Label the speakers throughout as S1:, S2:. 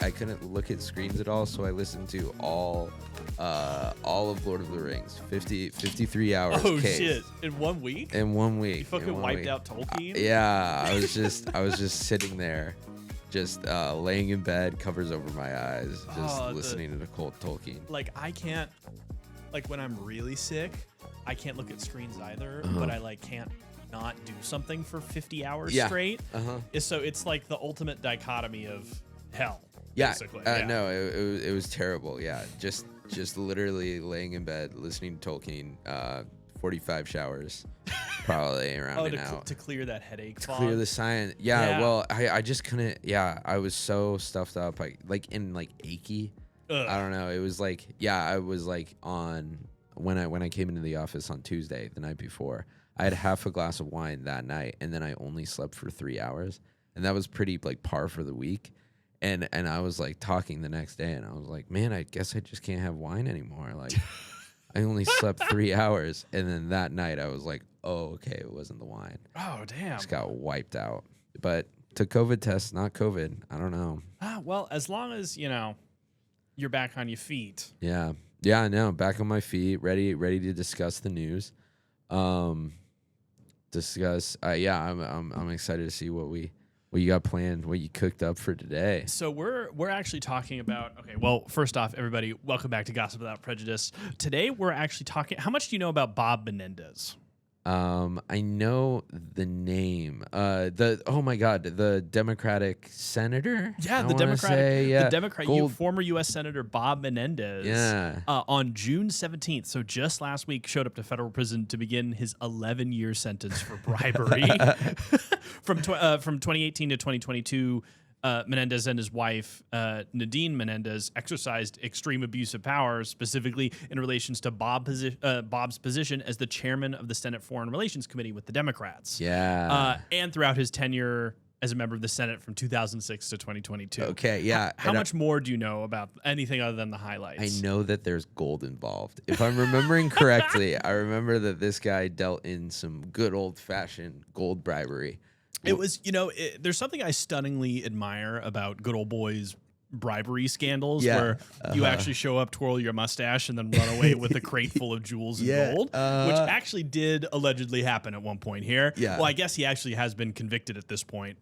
S1: I couldn't look at screens at all, so I listened to all of Lord of the Rings, 53 hours.
S2: Oh
S1: case.
S2: shit! In 1 week?
S1: In 1 week.
S2: You fucking wiped out Tolkien?
S1: Yeah, I was just sitting there, just laying in bed, covers over my eyes, just listening to Tolkien.
S2: Like I can't, like when I'm really sick, I can't look at screens either, but I like can't not do something for 50 hours straight. So it's like the ultimate dichotomy of hell.
S1: Yeah.
S2: Basically.
S1: No, it was terrible. Yeah, just literally laying in bed, listening to Tolkien, 45 showers, probably around an hour.
S2: To clear that headache.
S1: To clear the science. Yeah. Well, I just couldn't. Yeah, I was so stuffed up, like achy.
S2: Ugh.
S1: I don't know. It was like, I was like on when I came into the office on Tuesday, the night before. I had half a glass of wine that night, and then I only slept for 3 hours, and that was pretty like par for the week. And I was like talking the next day, and I was like, man, I guess I just can't have wine anymore. Like, I only slept 3 hours, and then that night I was like, oh, okay, it wasn't the wine.
S2: Oh, damn.
S1: Just got wiped out. But took COVID tests, not COVID. I don't know.
S2: Well, as long as you're back on your feet.
S1: Yeah, no, back on my feet, ready to discuss the news. I'm excited to see what you got planned, what you cooked up for today.
S2: So we're actually talking about, okay, well, first off, everybody, welcome back to Gossip Without Prejudice. Today we're actually talking, how much do you know about Bob Menendez?
S1: I know the name. The Democratic senator.
S2: Yeah, the Democrat, former U.S. Senator Bob Menendez.
S1: Yeah.
S2: On June 17th, so just last week, showed up to federal prison to begin his 11-year sentence for bribery. From 2018 to 2022. Menendez and his wife, Nadine Menendez, exercised extreme abuse of power, specifically in relations to Bob's position as the chairman of the Senate Foreign Relations Committee with the Democrats.
S1: Yeah.
S2: And throughout his tenure as a member of the Senate from 2006 to 2022.
S1: Okay, yeah.
S2: How much more do you know about anything other than the highlights?
S1: I know that there's gold involved. If I'm remembering correctly, I remember that this guy dealt in some good old-fashioned gold bribery.
S2: It was, there's something I stunningly admire about good old boys bribery scandals where you actually show up, twirl your mustache, and then run away with a crate full of jewels and gold, which actually did allegedly happen at one point here. Yeah. Well, I guess he actually has been convicted at this point.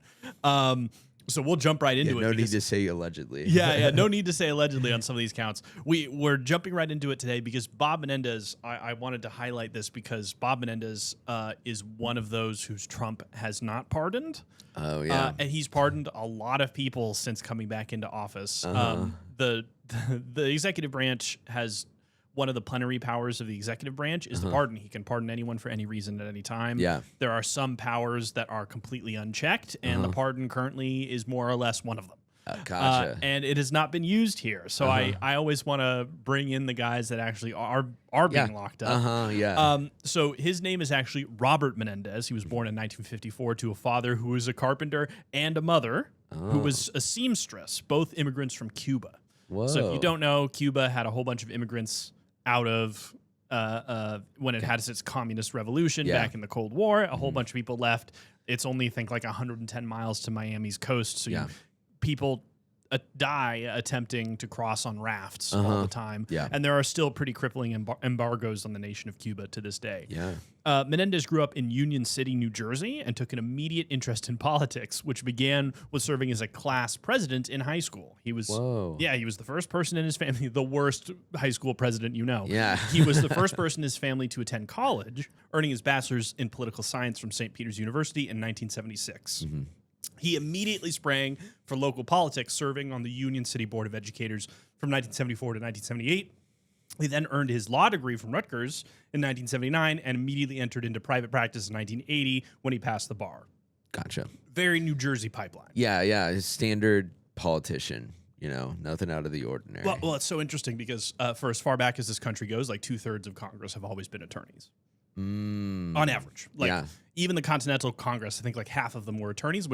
S2: So we'll jump right into it.
S1: No need to say allegedly.
S2: Yeah, no need to say allegedly on some of these counts. We're jumping right into it today because Bob Menendez, I wanted to highlight this because Bob Menendez is one of those whose Trump has not pardoned.
S1: Oh, yeah.
S2: And he's pardoned a lot of people since coming back into office. The executive branch has one of the plenary powers of the executive branch is the pardon. He can pardon anyone for any reason at any time. Yeah. There are some powers that are completely unchecked, and the pardon currently is more or less one of them.
S1: Gotcha.
S2: And it has not been used here. So I always want to bring in the guys that actually are being locked up. So his name is actually Robert Menendez. He was born in 1954 to a father who was a carpenter and a mother who was a seamstress, both immigrants from Cuba.
S1: Whoa.
S2: So if you don't know, Cuba had a whole bunch of immigrants out of when it had its communist revolution back in the Cold War. A whole bunch of people left. It's only, I think, like 110 miles to Miami's coast. So people die attempting to cross on rafts all the time. Yeah. And there are still pretty crippling embargoes on the nation of Cuba to this day. Yeah. Menendez grew up in Union City, New Jersey, and took an immediate interest in politics, which began with serving as a class president in high school. He was, he was the first person in his family, the worst high school president you know.
S1: Yeah.
S2: He was the first person in his family to attend college, earning his bachelor's in political science from St. Peter's University in 1976. Mm-hmm. He immediately sprang for local politics, serving on the Union City Board of Educators from 1974 to 1978. He then earned his law degree from Rutgers in 1979 and immediately entered into private practice in 1980 when he passed the bar.
S1: Gotcha.
S2: Very New Jersey pipeline.
S1: Yeah, his standard politician, nothing out of the ordinary.
S2: Well, it's so interesting because for as far back as this country goes, like 2/3 of Congress have always been attorneys. On average. Even the Continental Congress, I think like half of them were attorneys,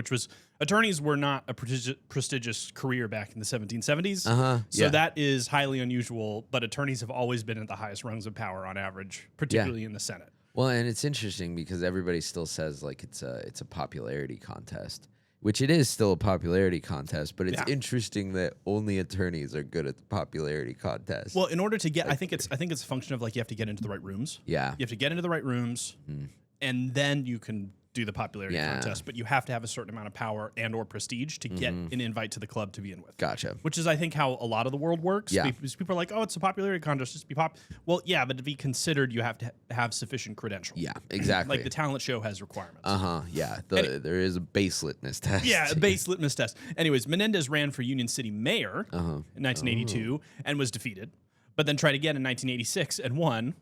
S2: attorneys were not a prestigious career back in the 1770s. So that is highly unusual, but attorneys have always been at the highest rungs of power on average, particularly in the Senate.
S1: Well, and it's interesting because everybody still says like it's a popularity contest. which it is still a popularity contest, but it's interesting that only attorneys are good at the popularity contest.
S2: Well, in order to get, I think it's a function of like you have to get into the right rooms.
S1: Yeah.
S2: You have to get into the right rooms, and then you can do the popularity contest. But you have to have a certain amount of power and or prestige to get an invite to the club to begin with.
S1: Gotcha.
S2: Which is, I think, how a lot of the world works.
S1: Yeah.
S2: Because people are like, oh, it's a popularity contest, just be pop. Well, yeah, but to be considered, you have to have sufficient credentials.
S1: Yeah, exactly.
S2: Like the talent show has requirements.
S1: Yeah. There is a base litmus test.
S2: Yeah, a base litmus test. Anyways, Menendez ran for Union City mayor in 1982 and was defeated, but then tried again in 1986 and won.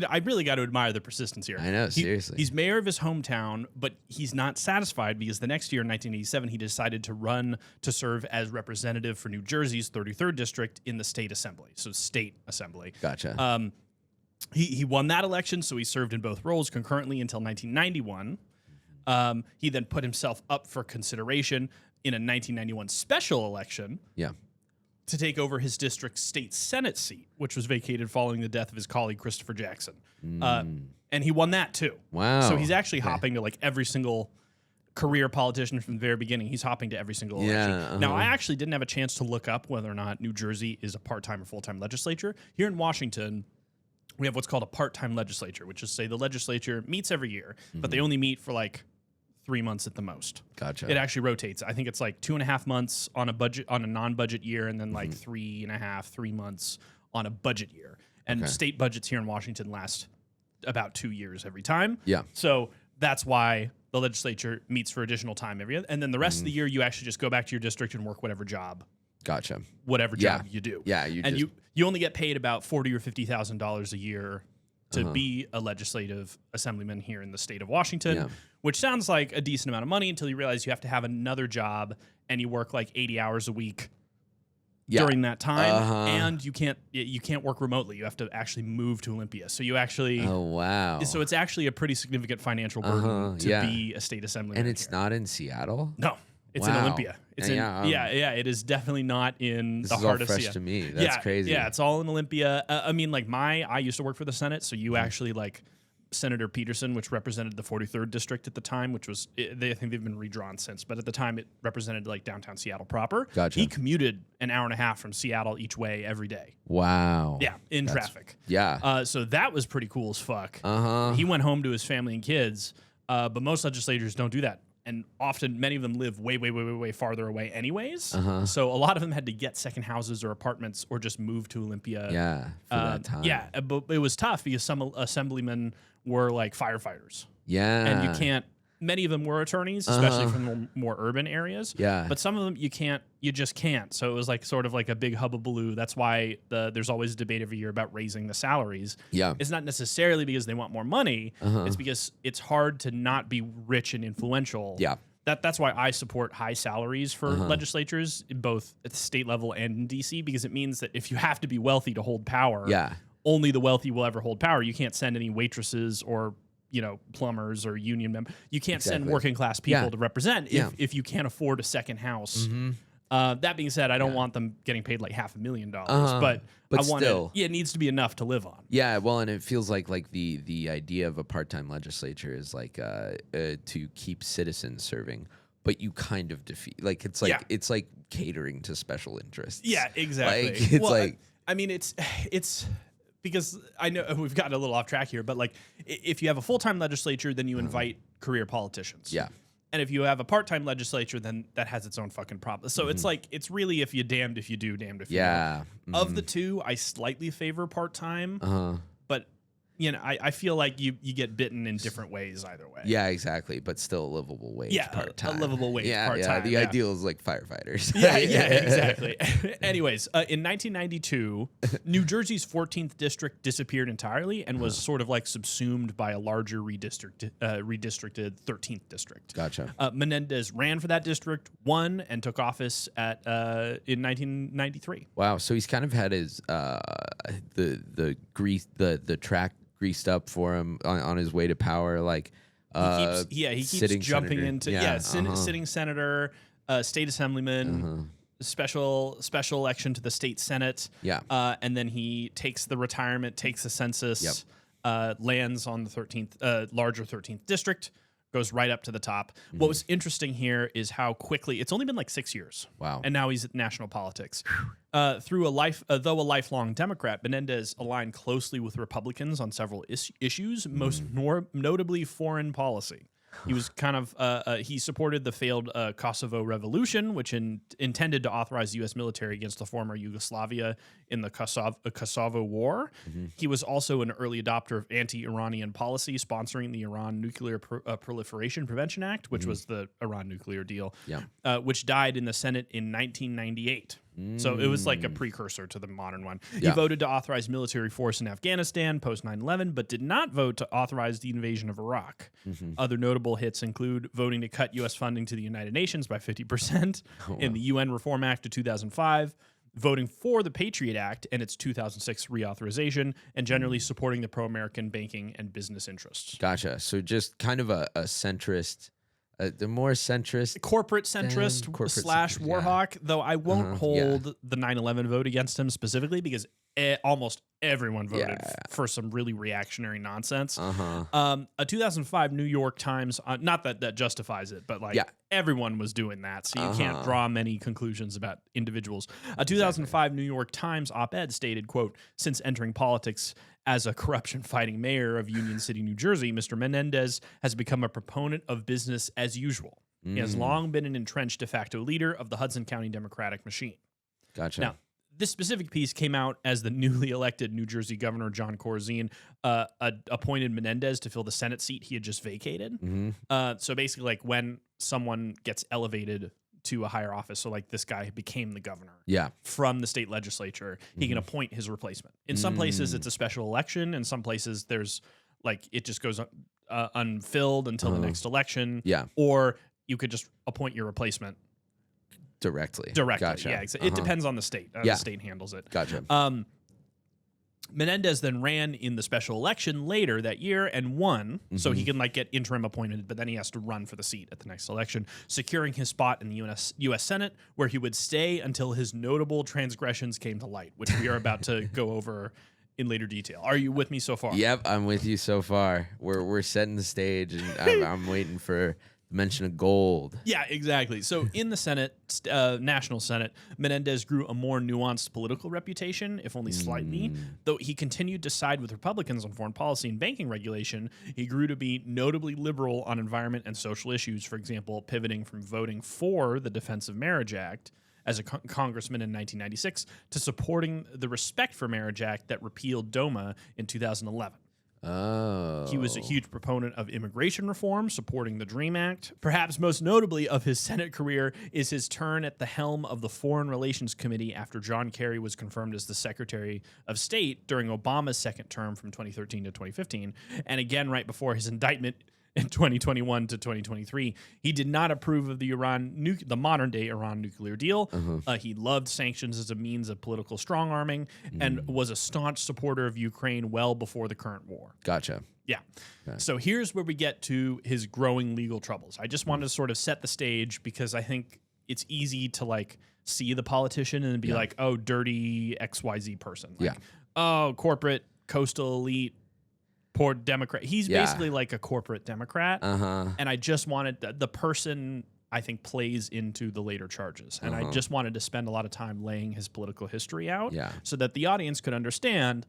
S2: I really got to admire the persistence here.
S1: I know, seriously.
S2: He's mayor of his hometown, but he's not satisfied because the next year, in 1987, he decided to run to serve as representative for New Jersey's 33rd district in the state assembly. So state assembly.
S1: Gotcha.
S2: He won that election, so he served in both roles concurrently until 1991. He then put himself up for consideration in a 1991 special election.
S1: Yeah.
S2: To take over his district's state Senate seat, which was vacated following the death of his colleague Christopher Jackson. And he won that too.
S1: Wow.
S2: So he's actually hopping to like every single career politician from the very beginning. He's hopping to every single election. Now, I actually didn't have a chance to look up whether or not New Jersey is a part-time or full-time legislature. Here in Washington, we have what's called a part-time legislature, which is say the legislature meets every year, but they only meet for like 3 months at the most.
S1: Gotcha.
S2: It actually rotates. I think it's like 2.5 months on a budget, on a non-budget year, and then like 3 months on a budget year. And state budgets here in Washington last about 2 years every time.
S1: Yeah.
S2: So that's why the legislature meets for additional time every year. And then the rest of the year, you actually just go back to your district and work whatever job.
S1: Gotcha.
S2: Whatever job you do.
S1: Yeah.
S2: You only get paid about $40,000 or $50,000 a year to be a legislative assemblyman here in the state of Washington, which sounds like a decent amount of money until you realize you have to have another job and you work like 80 hours a week during that time, and you can't work remotely. You have to actually move to Olympia. So you actually So it's actually a pretty significant financial burden to be a state assemblyman.
S1: And it's not in Seattle?
S2: No. It's in Olympia. It's it is definitely not in the heart of Seattle.
S1: This is all fresh to me. That's crazy.
S2: Yeah, it's all in Olympia. I mean, like I used to work for the Senate, so you actually like Senator Peterson, which represented the 43rd district at the time, which was I think they've been redrawn since, but at the time it represented like downtown Seattle proper.
S1: Gotcha.
S2: He commuted an hour and a half from Seattle each way every day.
S1: Wow.
S2: Yeah, in traffic.
S1: Yeah.
S2: So that was pretty cool as fuck. He went home to his family and kids, but most legislators don't do that. And often, many of them live way, way, way, way, way farther away anyways. So a lot of them had to get second houses or apartments or just move to Olympia.
S1: Yeah, for that time.
S2: Yeah, but it was tough because some assemblymen were like firefighters.
S1: Yeah.
S2: And you can't, many of them were attorneys, especially from the more urban areas.
S1: Yeah.
S2: But some of them you just can't. So it was like sort of like a big hubbubaloo. That's why there's always a debate every year about raising the salaries.
S1: Yeah.
S2: It's not necessarily because they want more money. It's because it's hard to not be rich and influential.
S1: Yeah.
S2: That's why I support high salaries for legislatures, both at the state level and in DC, because it means that if you have to be wealthy to hold power, only the wealthy will ever hold power. You can't send any waitresses or plumbers or union members. You can't send working class people to represent if you can't afford a second house. That being said, I don't want them getting paid like $500,000, but I want it needs to be enough to live on.
S1: Yeah, well, and it feels like the idea of a part-time legislature is like to keep citizens serving, but you kind of defeat. Like it's like catering to special interests.
S2: Yeah, exactly.
S1: Like it's
S2: I mean, it's because I know we've gotten a little off track here, but like if you have a full-time legislature, then you invite career politicians.
S1: Yeah.
S2: And if you have a part-time legislature, then that has its own fucking problem. So it's like, it's really if you damned if you do, damned if you don't. Of the two, I slightly favor part-time, but I feel like you get bitten in different ways either way.
S1: Yeah, exactly. But still a livable wage part-time.
S2: A livable wage part-time.
S1: Yeah, the ideal is like firefighters.
S2: Yeah, exactly. Anyways, in 1992, New Jersey's 14th district disappeared entirely and was sort of like subsumed by a larger redistricted 13th district.
S1: Gotcha.
S2: Menendez ran for that district, won, and took office in 1993.
S1: Wow. So he's kind of had his the track greased up for him on his way to power. Like
S2: he keeps jumping senator. Sitting senator, state assemblyman, special election to the state senate.
S1: Yeah.
S2: And then he takes the retirement, takes the census, lands on the 13th larger 13th district, goes right up to the top. What was interesting here is how quickly, it's only been like 6 years.
S1: Wow.
S2: And now he's at national politics. Though a lifelong Democrat, Menendez aligned closely with Republicans on several issues, most notably foreign policy. He was kind of he supported the failed Kosovo Revolution, which intended to authorize U.S. military against the former Yugoslavia in the Kosovo War. He was also an early adopter of anti-Iranian policy, sponsoring the Iran Nuclear Proliferation Prevention Act, which was the Iran nuclear deal, which died in the Senate in 1998. So it was like a precursor to the modern one. He voted to authorize military force in Afghanistan post 9/11, but did not vote to authorize the invasion of Iraq. Other notable hits include voting to cut U.S. funding to the United Nations by 50% in the UN Reform Act of 2005, voting for the Patriot Act and its 2006 reauthorization, and generally supporting the pro-American banking and business interests.
S1: Gotcha. So just kind of a centrist. The more centrist,
S2: corporate centrist slash war hawk, though I won't hold the 9/11 vote against him specifically because almost everyone voted for some really reactionary nonsense. A 2005 New York Times, not that justifies it, but like everyone was doing that, so you can't draw many conclusions about individuals. A 2005 New York Times op-ed stated, quote, "Since entering politics as a corruption-fighting mayor of Union City, New Jersey, Mr. Menendez has become a proponent of business as usual. He has long been an entrenched de facto leader of the Hudson County Democratic machine." Gotcha. Now, this specific piece came out as the newly elected New Jersey Governor John Corzine appointed Menendez to fill the Senate seat he had just vacated. So basically, like when someone gets elevated to a higher office, so like this guy became the governor from the state legislature, he can appoint his replacement. In some places, it's a special election. In some places, there's like it just goes unfilled until the next election. Or you could just appoint your replacement directly. Gotcha. Yeah, it depends on the state. The state handles it.
S1: Gotcha.
S2: Menendez then ran in the special election later that year and won, so he can like get interim appointed, but then he has to run for the seat at the next election, securing his spot in the U.S. Senate, where he would stay until his notable transgressions came to light, which we are about to go over in later detail. Are you with me so far?
S1: Yep, I'm with you so far. We're setting the stage, and I'm waiting for mention of gold.
S2: Yeah, exactly. So in the Senate, National Senate, Menendez grew a more nuanced political reputation, if only slightly. Though he continued to side with Republicans on foreign policy and banking regulation, he grew to be notably liberal on environment and social issues, for example, pivoting from voting for the Defense of Marriage Act as a congressman in 1996 to supporting the Respect for Marriage Act that repealed DOMA in 2011. He was a huge proponent of immigration reform, supporting the DREAM Act. Perhaps most notably of his Senate career is his turn at the helm of the Foreign Relations Committee after John Kerry was confirmed as the Secretary of State during Obama's second term from 2013 to 2015, and again right before his indictment in 2021 to 2023. He did not approve of the modern-day Iran nuclear deal. He loved sanctions as a means of political strong-arming and was a staunch supporter of Ukraine well before the current war.
S1: Gotcha.
S2: Yeah. Okay. So here's where we get to his growing legal troubles. I just wanted to sort of set the stage because I think it's easy to like see the politician and be like, oh, dirty XYZ person. Like, oh, corporate, coastal elite, poor Democrat. He's basically like a corporate Democrat. And I just wanted the person I think plays into the later charges. And I just wanted to spend a lot of time laying his political history out so that the audience could understand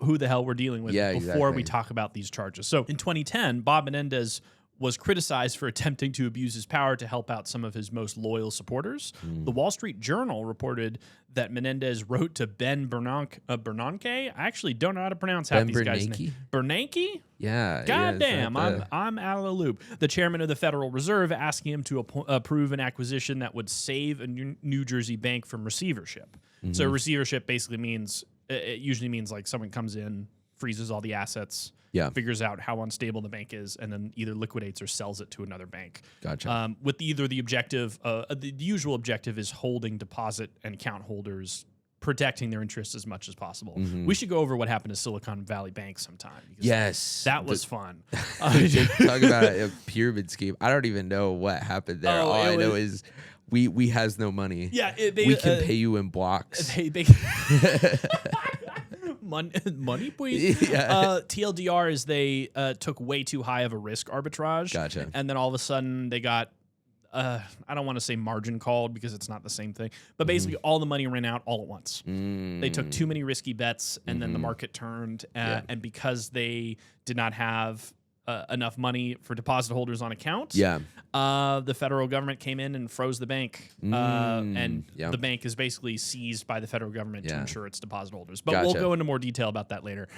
S2: who the hell we're dealing with before we talk about these charges. So in 2010, Bob Menendez was criticized for attempting to abuse his power to help out some of his most loyal supporters. The Wall Street Journal reported that Menendez wrote to Ben Bernanke. I actually don't know how to pronounce half these guys' names. Bernanke?
S1: Yeah.
S2: Goddamn, I'm out of the loop. The chairman of the Federal Reserve asking him to approve an acquisition that would save a New Jersey bank from receivership. So receivership basically means, it usually means like someone comes in, freezes all the assets, figures out how unstable the bank is, and then either liquidates or sells it to another bank.
S1: Gotcha.
S2: With either the objective, the usual objective is holding deposit and account holders, protecting their interests as much as possible. We should go over what happened to Silicon Valley Bank sometime.
S1: Yes.
S2: That was fun.
S1: Talk about a pyramid scheme. I don't even know what happened there. All I know is we has no money.
S2: Yeah.
S1: We can pay you in blocks.
S2: money, please.
S1: Yeah.
S2: TLDR is they took way too high of a risk arbitrage.
S1: Gotcha.
S2: And then all of a sudden they got, I don't want to say margin called because it's not the same thing, but basically all the money ran out all at once. They took too many risky bets, and then the market turned. And because they did not have enough money for deposit holders on account, the federal government came in and froze the bank. And the bank is basically seized by the federal government to ensure its deposit holders. But we'll go into more detail about that later.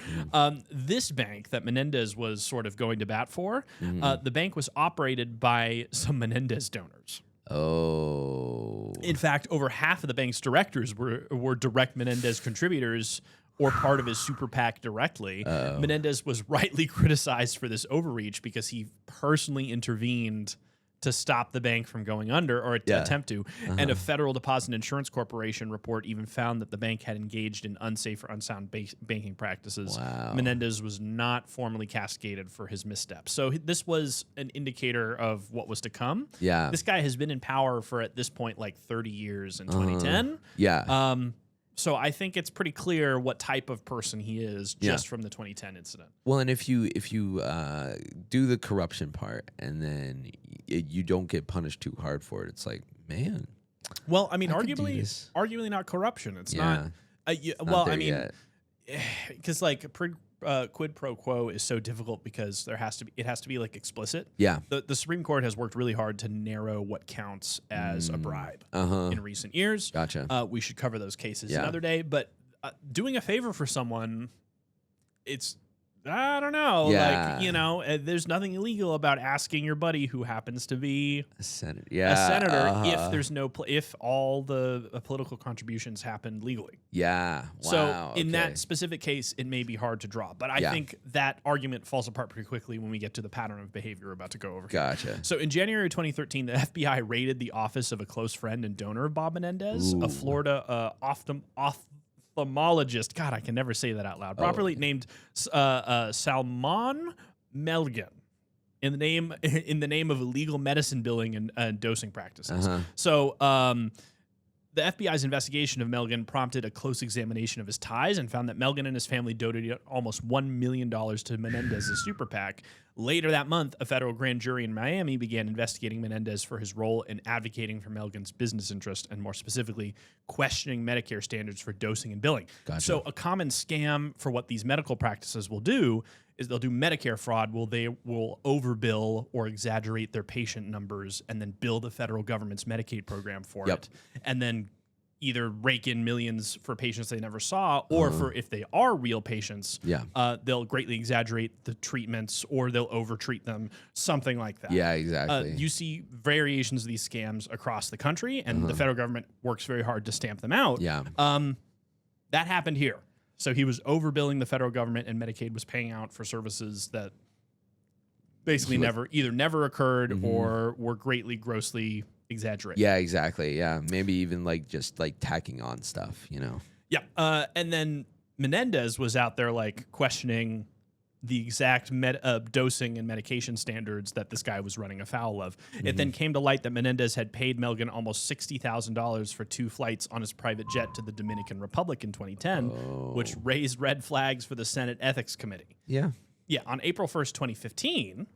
S2: This bank that Menendez was sort of going to bat for, the bank was operated by some Menendez donors.
S1: Oh.
S2: In fact, over half of the bank's directors were direct Menendez contributors or part of his super PAC directly. Menendez was rightly criticized for this overreach because he personally intervened to stop the bank from going under, or attempt to. And a Federal Deposit Insurance Corporation report even found that the bank had engaged in unsafe or unsound banking practices.
S1: Wow.
S2: Menendez was not formally cascaded for his missteps. So this was an indicator of what was to come.
S1: Yeah.
S2: This guy has been in power for, at this point, like 30 years in 2010.
S1: Yeah.
S2: So I think it's pretty clear what type of person he is just from the 2010 incident.
S1: Well, and if you do the corruption part and then you don't get punished too hard for it, it's like, man.
S2: Well, I mean, arguably not corruption. It's not. I mean, because like quid pro quo is so difficult because it has to be like explicit.
S1: Yeah.
S2: The Supreme Court has worked really hard to narrow what counts as a bribe in recent years.
S1: Gotcha.
S2: We should cover those cases another day. But doing a favor for someone, it's, I don't know.
S1: Yeah.
S2: Like, you know, there's nothing illegal about asking your buddy who happens to be
S1: a senator.
S2: If there's if all the political contributions happened legally.
S1: Yeah. Wow.
S2: So in that specific case, it may be hard to draw. But I think that argument falls apart pretty quickly when we get to the pattern of behavior we're about to go over.
S1: Gotcha.
S2: So in January 2013, the FBI raided the office of a close friend and donor of Bob Menendez, a Florida ophthalmologist. God, I can never say that out loud. Properly named Salman Melgen, in the name of illegal medicine billing and dosing practices. So the FBI's investigation of Melgen prompted a close examination of his ties and found that Melgen and his family donated almost $1 million to Menendez's super PAC. Later that month, a federal grand jury in Miami began investigating Menendez for his role in advocating for Melgen's business interest and, more specifically, questioning Medicare standards for dosing and billing.
S1: Gotcha.
S2: So a common scam for what these medical practices will do is they'll do Medicare fraud. They will overbill or exaggerate their patient numbers and then bill the federal government's Medicaid program for it, and then either rake in millions for patients they never saw, or for if they are real patients, they'll greatly exaggerate the treatments or they'll overtreat them, something like that.
S1: Yeah, exactly.
S2: You see variations of these scams across the country, and the federal government works very hard to stamp them out.
S1: Yeah.
S2: That happened here. So he was overbilling the federal government, and Medicaid was paying out for services that basically never occurred or were grossly exaggerated.
S1: Yeah, exactly. Yeah, maybe even like just like tacking on stuff, you know.
S2: Yeah, and then Menendez was out there like questioning the exact dosing and medication standards that this guy was running afoul of. It then came to light that Menendez had paid Melgen almost $60,000 for 2 flights on his private jet to the Dominican Republic in 2010, which raised red flags for the Senate Ethics Committee.
S1: Yeah.
S2: Yeah, on April 1st, 2015,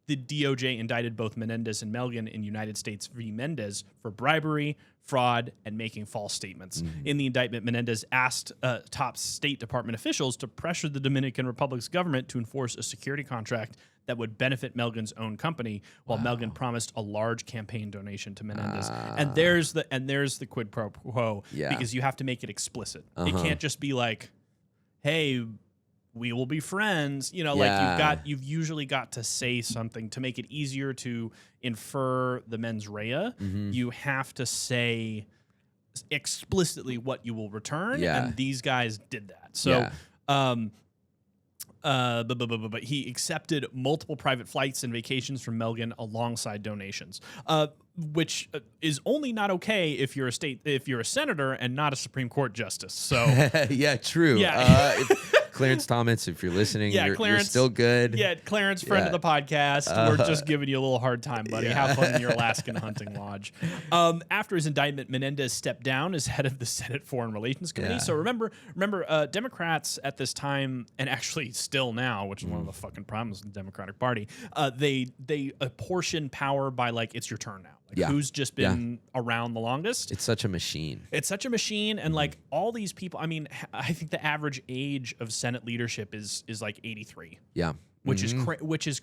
S2: the DOJ indicted both Menendez and Melgen in United States v. Mendez for bribery, fraud, and making false statements. In the indictment, Menendez asked top State Department officials to pressure the Dominican Republic's government to enforce a security contract that would benefit Melgen's own company, while Melgen promised a large campaign donation to Menendez. And there's the quid pro quo, because you have to make it explicit. It can't just be like, hey, we will be friends. You know, like you've usually got to say something to make it easier to infer the mens rea. You have to say explicitly what you will return, and these guys did that. So, but he accepted multiple private flights and vacations from Melgen alongside donations, which is only not okay if you're a senator and not a Supreme Court justice. So
S1: yeah, true.
S2: Yeah.
S1: Clarence Thomas, if you're listening,
S2: Yeah,
S1: you're
S2: Clarence,
S1: still good.
S2: Yeah, Clarence, friend of the podcast. We're just giving you a little hard time, buddy. Have fun in your Alaskan hunting lodge. After his indictment, Menendez stepped down as head of the Senate Foreign Relations Committee. So remember, Democrats at this time, and actually still now, which is one of the fucking problems with the Democratic Party, they apportion power by like, it's your turn now. Like, who's just been around the longest?
S1: It's such a machine.
S2: It's such a machine, and like all these people. I mean, I think the average age of Senate leadership is like 83.
S1: Yeah.
S2: Which is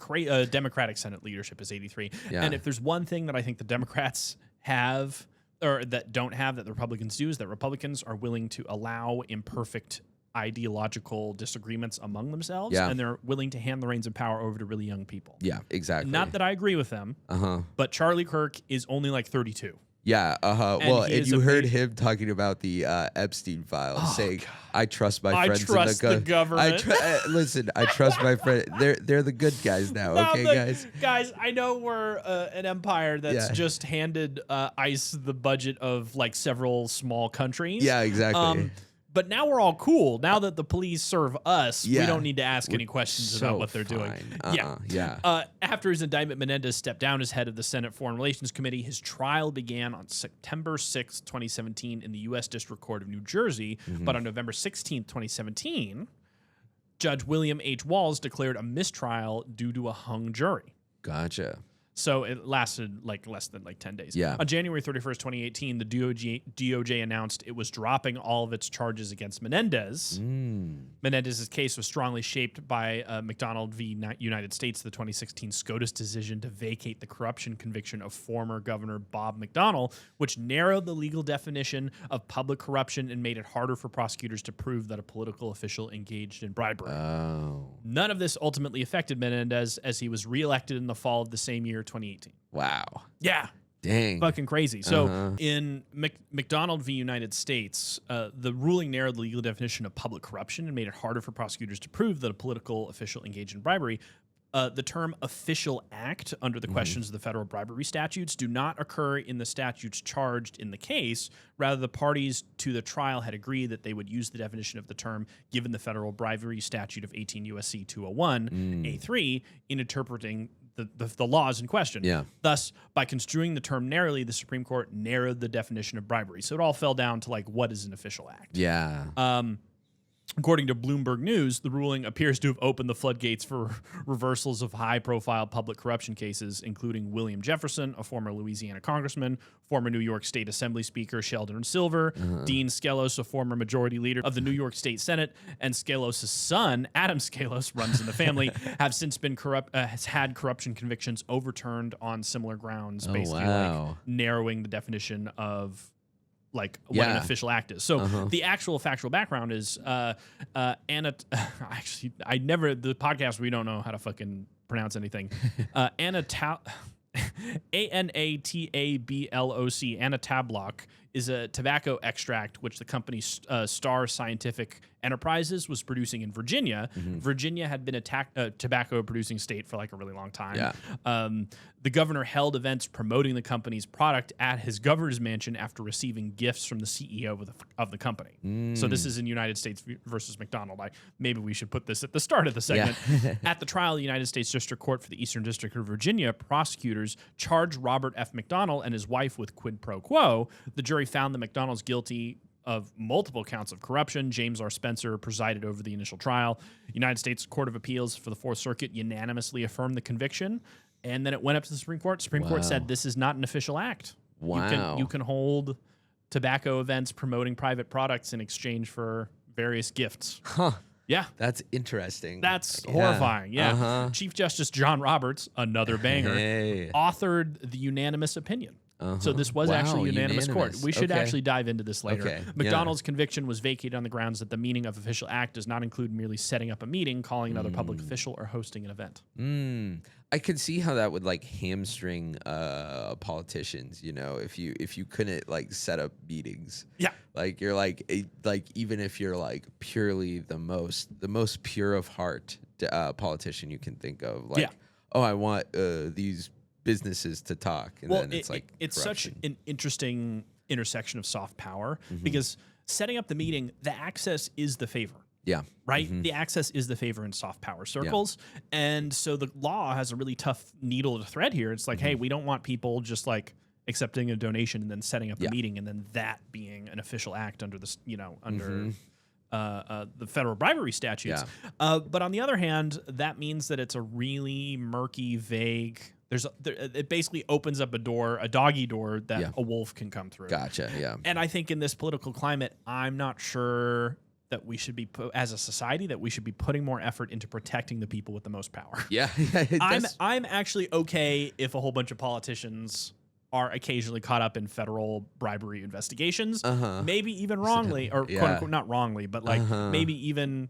S2: Democratic Senate leadership is 83.
S1: Yeah.
S2: And if there's one thing that I think the Democrats have or that don't have that the Republicans do, is that Republicans are willing to allow imperfect ideological disagreements among themselves, and they're willing to hand the reins of power over to really young people.
S1: Yeah, exactly.
S2: Not that I agree with them, but Charlie Kirk is only like 32.
S1: Yeah, well, and you heard him talking about the Epstein files, saying, God. "I trust my friends in
S2: the government."
S1: Listen, I trust my friend. They're the good guys now, okay, guys?
S2: Guys, I know we're an empire that's just handed ICE the budget of like several small countries.
S1: Yeah, exactly.
S2: But now we're all cool. Now that the police serve us, we don't need to ask any questions about what they're doing. After his indictment, Menendez stepped down as head of the Senate Foreign Relations Committee. His trial began on September 6, 2017 in the U.S. District Court of New Jersey. But on November 16, 2017, Judge William H. Walls declared a mistrial due to a hung jury.
S1: Gotcha.
S2: So it lasted like less than like 10 days.
S1: Yeah.
S2: On January 31st, 2018, the DOJ announced it was dropping all of its charges against Menendez. Menendez's case was strongly shaped by McDonald v. United States, the 2016 SCOTUS decision to vacate the corruption conviction of former Governor Bob McDonnell, which narrowed the legal definition of public corruption and made it harder for prosecutors to prove that a political official engaged in bribery. None of this ultimately affected Menendez, as he was reelected in the fall of the same year, 2018.
S1: Wow.
S2: Yeah.
S1: Dang.
S2: Fucking crazy. So in McDonald v. United States, the ruling narrowed the legal definition of public corruption and made it harder for prosecutors to prove that a political official engaged in bribery. The term official act under the questions of the federal bribery statutes do not occur in the statutes charged in the case. Rather, the parties to the trial had agreed that they would use the definition of the term given the federal bribery statute of 18 U.S.C. 201 A3 in interpreting the laws in question. Yeah. Thus, by construing the term narrowly, the Supreme Court narrowed the definition of bribery. So it all fell down to like, what is an official act?
S1: Yeah.
S2: According to Bloomberg News, the ruling appears to have opened the floodgates for reversals of high-profile public corruption cases, including William Jefferson, a former Louisiana congressman, former New York State Assembly Speaker Sheldon Silver, Dean Skelos, a former majority leader of the New York State Senate, and Skelos' son, Adam Skelos, runs in the family, have since been has had corruption convictions overturned on similar grounds, basically like narrowing the definition of like what an official act is. So the actual factual background is Anna. Actually, the podcast we don't know how to fucking pronounce anything. Anatabloc, Anatabloc is a tobacco extract which the company Star Scientific Enterprises was producing in Virginia. Virginia had been a tobacco producing state for like a really long time. Yeah. The governor held events promoting the company's product at his governor's mansion after receiving gifts from the CEO of the company. So this is in United States versus McDonald. Maybe we should put this at the start of the segment. Yeah. At the trial, the United States District Court for the Eastern District of Virginia, prosecutors charged Robert F. McDonnell and his wife with quid pro quo. The jury found that McDonnell's guilty of multiple counts of corruption. James R. Spencer presided over the initial trial. United States Court of Appeals for the Fourth Circuit unanimously affirmed the conviction, and then it went up to the Supreme Court. Supreme Court said this is not an official act.
S1: Wow.
S2: You can hold tobacco events promoting private products in exchange for various gifts. Huh. Yeah.
S1: That's interesting.
S2: That's horrifying. Yeah. Chief Justice John Roberts, another banger, authored the unanimous opinion. So this was actually unanimous court. We should actually dive into this later. McDonald's conviction was vacated on the grounds that the meaning of official act does not include merely setting up a meeting, calling another public official, or hosting an event.
S1: I could see how that would like hamstring politicians, you know, if you couldn't like set up meetings. Yeah. Like you're like even if you're like purely the most pure of heart politician you can think of, like, oh, I want these businesses to talk, and then it's like
S2: it's such an interesting intersection of soft power because setting up the meeting, the access is the favor.
S1: Yeah.
S2: Right? The access is the favor in soft power circles. And so the law has a really tough needle to thread here. It's like, hey, we don't want people just like accepting a donation and then setting up a meeting and then that being an official act under the, under the federal bribery statutes. But on the other hand, that means that it's a really murky, vague. It basically opens up a door, a doggy door that a wolf can come through.
S1: Gotcha. Yeah.
S2: And I think in this political climate, I'm not sure that we should be, as a society, that we should be putting more effort into protecting the people with the most power.
S1: Yeah.
S2: I'm actually okay if a whole bunch of politicians are occasionally caught up in federal bribery investigations, maybe even wrongly, or quote unquote, not wrongly, but like maybe even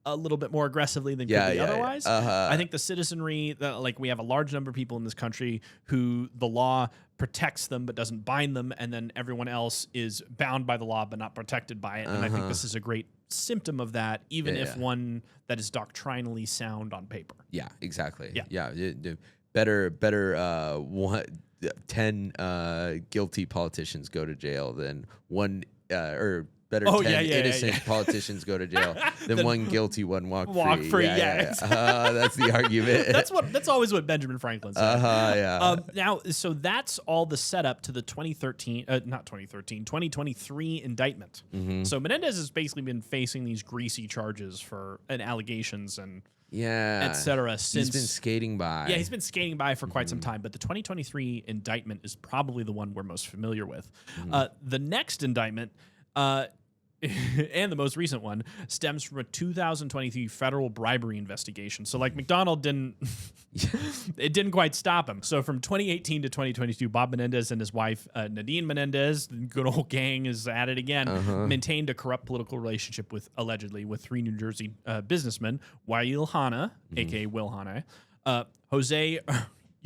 S2: a little bit more aggressively than could be otherwise. I think the citizenry, like we have a large number of people in this country who the law protects them but doesn't bind them, and then everyone else is bound by the law but not protected by it. And I think this is a great symptom of that, even if one that is doctrinally sound on paper. Yeah,
S1: exactly. Yeah. Better 10 guilty politicians go to jail than one or better 10 innocent politicians go to jail than one guilty one walk free. That's the argument.
S2: That's always what Benjamin Franklin said. Now, so that's all the setup to the 2023 indictment. So Menendez has basically been facing these greasy charges and allegations and etc. Since
S1: he's been skating by.
S2: Yeah, he's been skating by for quite some time. But the 2023 indictment is probably the one we're most familiar with. The next indictment, and the most recent one, stems from a 2023 federal bribery investigation. So like McDonald didn't quite stop him. So from 2018 to 2022, Bob Menendez and his wife, Nadine Menendez, the good old gang is at it again, maintained a corrupt political relationship allegedly with 3 New Jersey businessmen, Wael Hanna, aka Will Hanna, Jose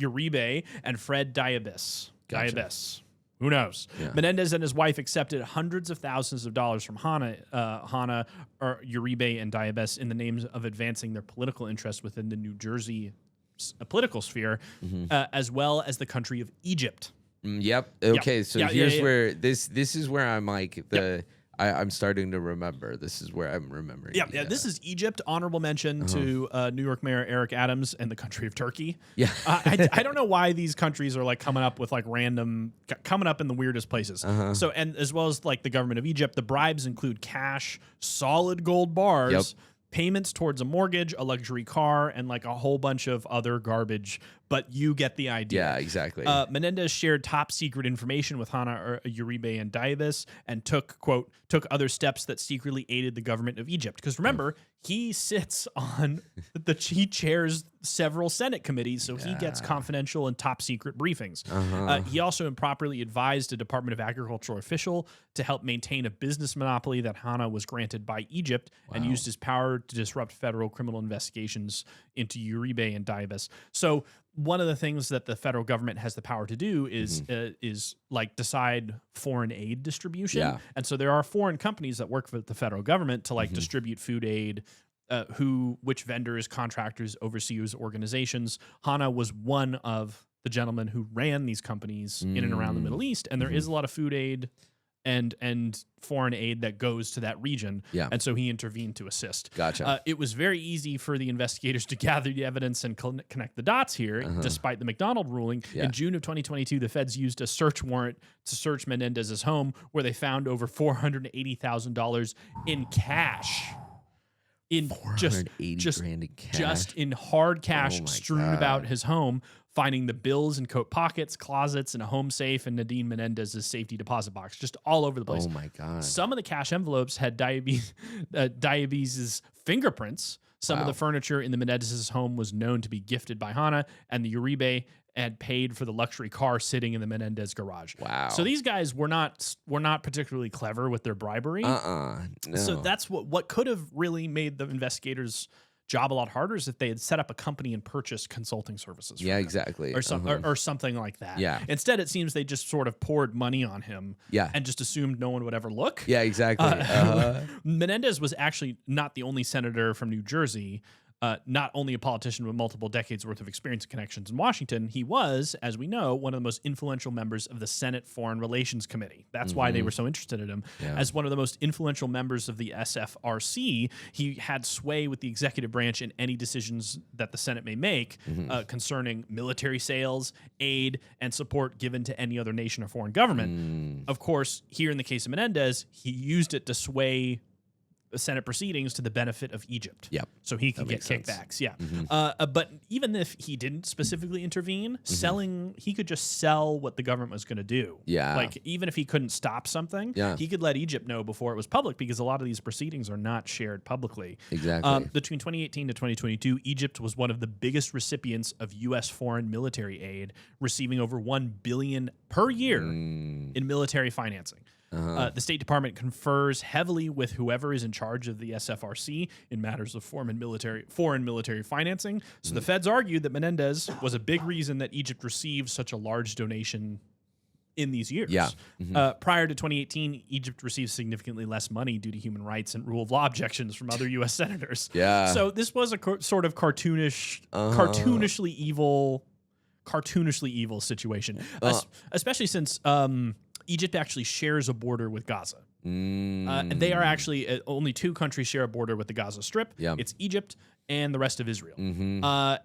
S2: Uribe, and Fred Diabis. Diabis. Who knows? Menendez and his wife accepted hundreds of thousands of dollars from Hanna, or Uribe, and Diabes in the names of advancing their political interests within the New Jersey political sphere, as well as the country of Egypt.
S1: Okay, so here's where this is where I'm like I'm starting to remember. This is where I'm remembering.
S2: This is Egypt. Honorable mention to New York Mayor Eric Adams and the country of Turkey. I don't know why these countries are like coming up with like coming up in the weirdest places. So, and as well as like the government of Egypt, the bribes include cash, solid gold bars, payments towards a mortgage, a luxury car, and like a whole bunch of other garbage. But you get the idea.
S1: Yeah, exactly.
S2: Menendez shared top secret information with Hanna, Uribe, and Diabes, and took other steps that secretly aided the government of Egypt. Because remember, he sits on he chairs several Senate committees, so he gets confidential and top secret briefings. He also improperly advised a Department of Agriculture official to help maintain a business monopoly that Hanna was granted by Egypt, and used his power to disrupt federal criminal investigations into Uribe and Diabes. So one of the things that the federal government has the power to do is like decide foreign aid distribution. And so there are foreign companies that work for the federal government to like distribute food aid, which vendors, contractors, overseas organizations. Hanna was one of the gentlemen who ran these companies in and around the Middle East. And there is a lot of food aid and foreign aid that goes to that region. And so he intervened to assist.
S1: Gotcha.
S2: It was very easy for the investigators to gather the evidence and connect the dots here, despite the McDonald ruling. In June of 2022, the feds used a search warrant to search Menendez's home, where they found over $480,000 in cash. In just
S1: grand in cash.
S2: Just in hard cash strewn about his home, finding the bills in coat pockets, closets, and a home safe, and Nadine Menendez's safety deposit box, just all over the place.
S1: Oh my God.
S2: Some of the cash envelopes had Diabes's fingerprints. Some of the furniture in the Menendez's home was known to be gifted by Hanna, and the Uribe had paid for the luxury car sitting in the Menendez garage.
S1: Wow.
S2: So these guys were not particularly clever with their bribery.
S1: No.
S2: So that's what could have really made the investigators' job a lot harder is if they had set up a company and purchased consulting services.
S1: Yeah, exactly.
S2: Or something like that.
S1: Yeah.
S2: Instead, it seems they just sort of poured money on him. And just assumed no one would ever look.
S1: Yeah, exactly.
S2: Menendez was actually not the only senator from New Jersey. not only a politician with multiple decades worth of experience and connections in Washington, he was, as we know, one of the most influential members of the Senate Foreign Relations Committee. That's why they were so interested in him.
S1: Yeah.
S2: As one of the most influential members of the SFRC, he had sway with the executive branch in any decisions that the Senate may make concerning military sales, aid, and support given to any other nation or foreign government. Of course, here in the case of Menendez, he used it to sway Senate proceedings to the benefit of Egypt.
S1: Yep.
S2: So he could get kickbacks. Yeah. But even if he didn't specifically intervene, he could just sell what the government was going to do.
S1: Yeah.
S2: Like, even if he couldn't stop something, he could let Egypt know before it was public, because a lot of these proceedings are not shared publicly.
S1: Exactly.
S2: Between 2018 to 2022, Egypt was one of the biggest recipients of U.S. foreign military aid, receiving over $1 billion per year in military financing. The State Department confers heavily with whoever is in charge of the SFRC in matters of foreign military financing. So the feds argued that Menendez was a big reason that Egypt received such a large donation in these years.
S1: Yeah.
S2: Prior to 2018, Egypt received significantly less money due to human rights and rule of law objections from other U.S. senators.
S1: Yeah.
S2: So this was a sort of cartoonishly evil situation, especially since Egypt actually shares a border with Gaza. And they are actually only two countries share a border with the Gaza Strip.
S1: Yeah.
S2: It's Egypt and the rest of Israel.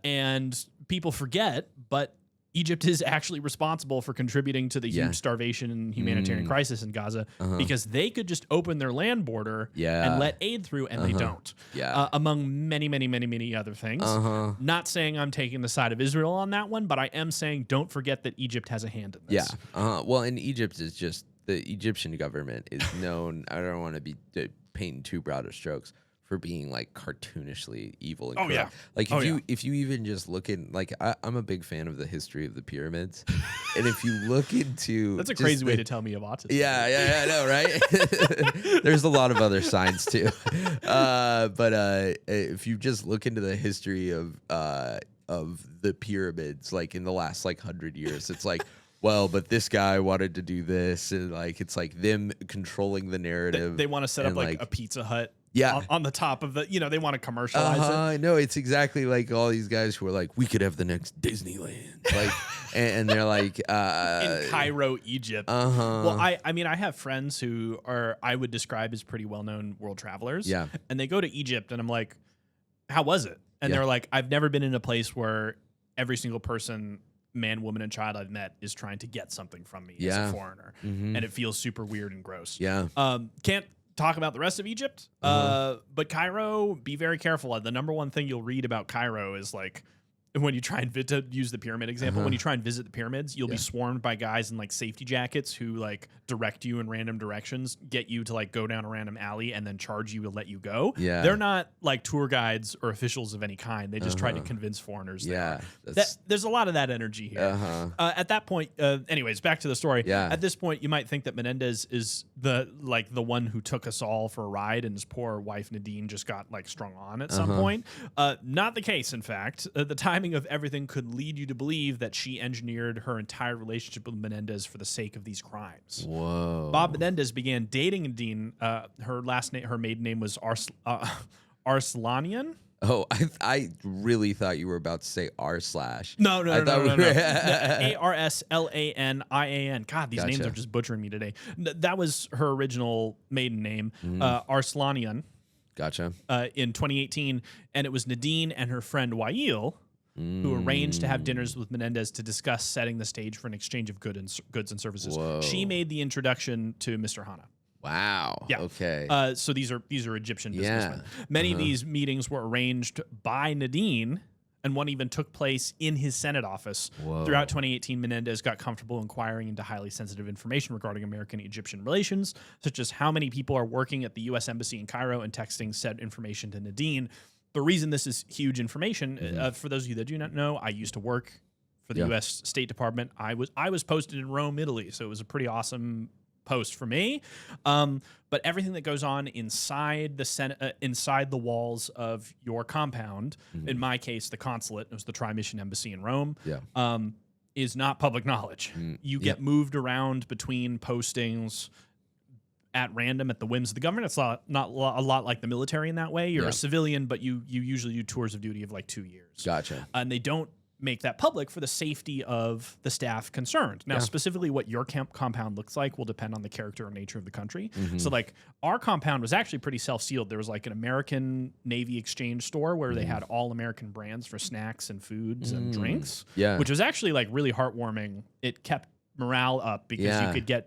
S2: And people forget, but Egypt is actually responsible for contributing to the huge starvation and humanitarian crisis in Gaza, because they could just open their land border and let aid through, and they don't. Among many, many, many, many other things. Not saying I'm taking the side of Israel on that one, but I am saying don't forget that Egypt has a hand in this.
S1: Well, and Egypt is just, the Egyptian government is known, I don't want to be painting too broad of strokes, for being like cartoonishly evil and corrupt. Like if you even just look in, like I'm a big fan of the history of the pyramids, and if you look into
S2: that's a crazy way to tell me of autism.
S1: I know, right? There's a lot of other signs too, but if you just look into the history of the pyramids, like in the last like 100 years, it's like, well, but this guy wanted to do this, and like it's like them controlling the narrative.
S2: They want to set up like a Pizza Hut. On the top of the, they want to commercialize it.
S1: I know, it's exactly like all these guys who are like, we could have the next Disneyland, like, and they're like,
S2: in Cairo, Egypt. Well, I mean, I have friends who are, I would describe as pretty well-known world travelers.
S1: Yeah,
S2: and they go to Egypt, and I'm like, how was it? And they're like, I've never been in a place where every single person, man, woman, and child I've met is trying to get something from me as a foreigner, and it feels super weird and gross. Can't talk about the rest of Egypt, but Cairo, be very careful. The number one thing you'll read about Cairo is like, when you try and to use the pyramid example, when you try and visit the pyramids, you'll be swarmed by guys in like safety jackets who like direct you in random directions, get you to like go down a random alley, and then charge you to let you go. They're not like tour guides or officials of any kind. They just try to convince foreigners. There's a lot of that energy here. At that point, anyways, back to the story. At this point, you might think that Menendez is the one who took us all for a ride, and his poor wife Nadine just got like strung on at some point. Not the case, in fact. The timing of everything could lead you to believe that she engineered her entire relationship with Menendez for the sake of these crimes.
S1: Whoa.
S2: Bob Menendez began dating Nadine. Her maiden name was Arslanian.
S1: Oh, I really thought you were about to say r/.
S2: No. Arslanian. God, these names are just butchering me today. That was her original maiden name, Arslanian.
S1: Gotcha.
S2: In 2018, and it was Nadine and her friend Wael who arranged to have dinners with Menendez to discuss setting the stage for an exchange of goods and services.
S1: Whoa.
S2: She made the introduction to Mr. Hana.
S1: Wow.
S2: Yeah.
S1: Okay.
S2: So these are Egyptian businessmen. Many of these meetings were arranged by Nadine, and one even took place in his Senate office. Throughout 2018, Menendez got comfortable inquiring into highly sensitive information regarding American-Egyptian relations, such as how many people are working at the U.S. Embassy in Cairo, and texting said information to Nadine. The reason this is huge information, for those of you that do not know, I used to work for the U.S. State Department. I was posted in Rome, Italy, so it was a pretty awesome post for me. But everything that goes on inside the Senate, inside the walls of your compound, in my case, the consulate, it was the Tri-Mission Embassy in Rome, is not public knowledge. You get moved around between postings at random at the whims of the government. It's not a lot like the military in that way. You're a civilian, but you usually do tours of duty of like 2 years.
S1: Gotcha.
S2: And they don't make that public for the safety of the staff concerned. Now, specifically what your compound looks like will depend on the character or nature of the country. So like our compound was actually pretty self-sealed. There was like an American Navy exchange store where they had all American brands for snacks and foods and drinks, which was actually like really heartwarming. It kept morale up because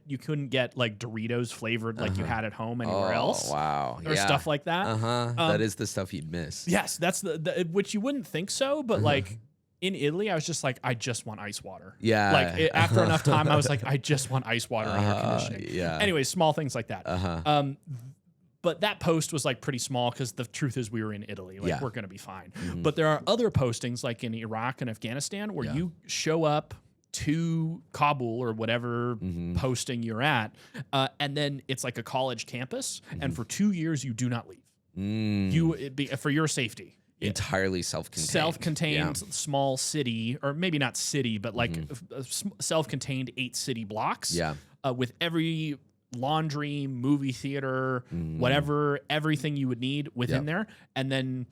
S2: you couldn't get like Doritos flavored like you had at home anywhere else.
S1: Wow.
S2: Or stuff like that.
S1: That is the stuff you'd miss.
S2: Yes, that's the which you wouldn't think so, but like in Italy, I was just like, I just want ice water.
S1: Yeah.
S2: Like after enough time, I was like, I just want ice water and air conditioning.
S1: Yeah.
S2: Anyways, small things like that. But that post was like pretty small because the truth is we were in Italy. Like we're going to be fine. But there are other postings like in Iraq and Afghanistan where you show up to Kabul or whatever posting you're at, and then it's like a college campus. And for 2 years, you do not leave. For your safety.
S1: Entirely self-contained.
S2: Small city, or maybe not city, but like self-contained 8 city blocks.
S1: Yeah.
S2: With every laundry, movie theater, whatever, everything you would need within there. And then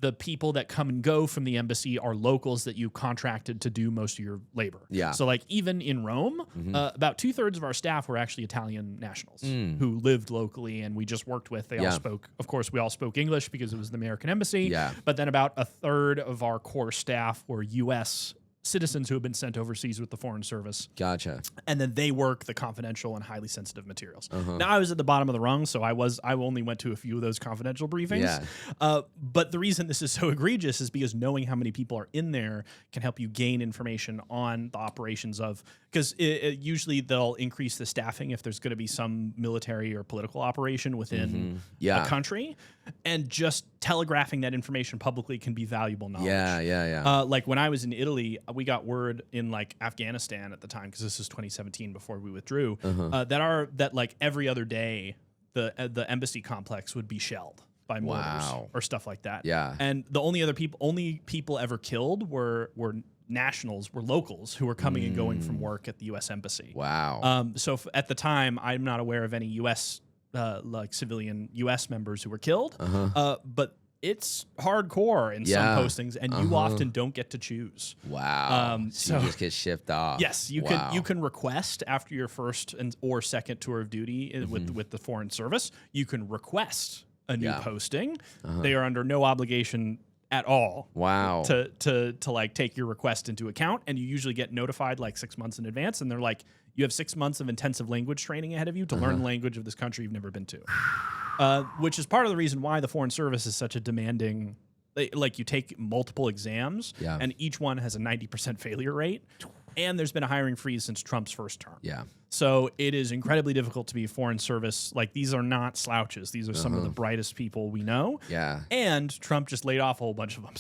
S2: the people that come and go from the embassy are locals that you contracted to do most of your labor. Yeah. So like even in Rome, about 2/3 of our staff were actually Italian nationals who lived locally and we just worked with. They all spoke, of course, we all spoke English because it was the American embassy. Yeah. But then about 1/3 of our core staff were U.S. citizens who have been sent overseas with the Foreign Service.
S1: Gotcha.
S2: And then they work the confidential and highly sensitive materials. Now, I was at the bottom of the rung, so I only went to a few of those confidential briefings. But the reason this is so egregious is because knowing how many people are in there can help you gain information on the operations of, because usually they'll increase the staffing if there's going to be some military or political operation within a country. And just telegraphing that information publicly can be valuable knowledge. Like when I was in Italy, we got word in like Afghanistan at the time, because this is 2017 before we withdrew, that like every other day the embassy complex would be shelled by mortars or stuff like that. Yeah. And the only people ever killed were nationals, were locals who were coming and going from work at the U.S. embassy. Wow. So at the time, I'm not aware of any U.S. Like civilian U.S. members who were killed, but it's hardcore in some postings, and you often don't get to choose. Wow.
S1: So you just get shipped off.
S2: Yes, you can request after your first or second tour of duty with the Foreign Service. You can request a new posting. They are under no obligation at all. Wow. To like take your request into account, and you usually get notified like 6 months in advance, and they're like, you have 6 months of intensive language training ahead of you to learn the language of this country you've never been to. Which is part of the reason why the Foreign Service is such a demanding, like you take multiple exams and each one has a 90% failure rate. And there's been a hiring freeze since Trump's first term. Yeah. So it is incredibly difficult to be a Foreign Service. Like, these are not slouches. These are some of the brightest people we know. Yeah. And Trump just laid off a whole bunch of them.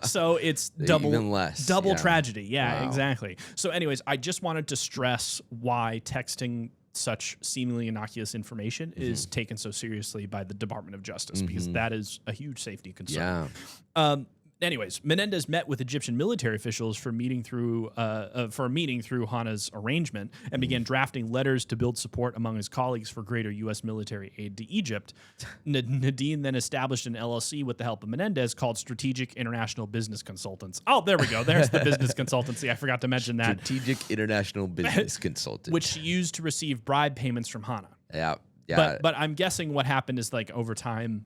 S2: So it's double tragedy. Yeah, exactly. So anyways, I just wanted to stress why texting such seemingly innocuous information is taken so seriously by the Department of Justice, because that is a huge safety concern. Yeah. Anyways, Menendez met with Egyptian military officials for a meeting through Hana's arrangement, and began drafting letters to build support among his colleagues for greater U.S. military aid to Egypt. Nadine then established an LLC with the help of Menendez called Strategic International Business Consultants. Oh, there we go. There's the business consultancy. I forgot to mention that.
S1: Strategic International Business Consultant.
S2: Which she used to receive bribe payments from Hana.
S1: Yeah. Yeah.
S2: But I'm guessing what happened is, like, over time,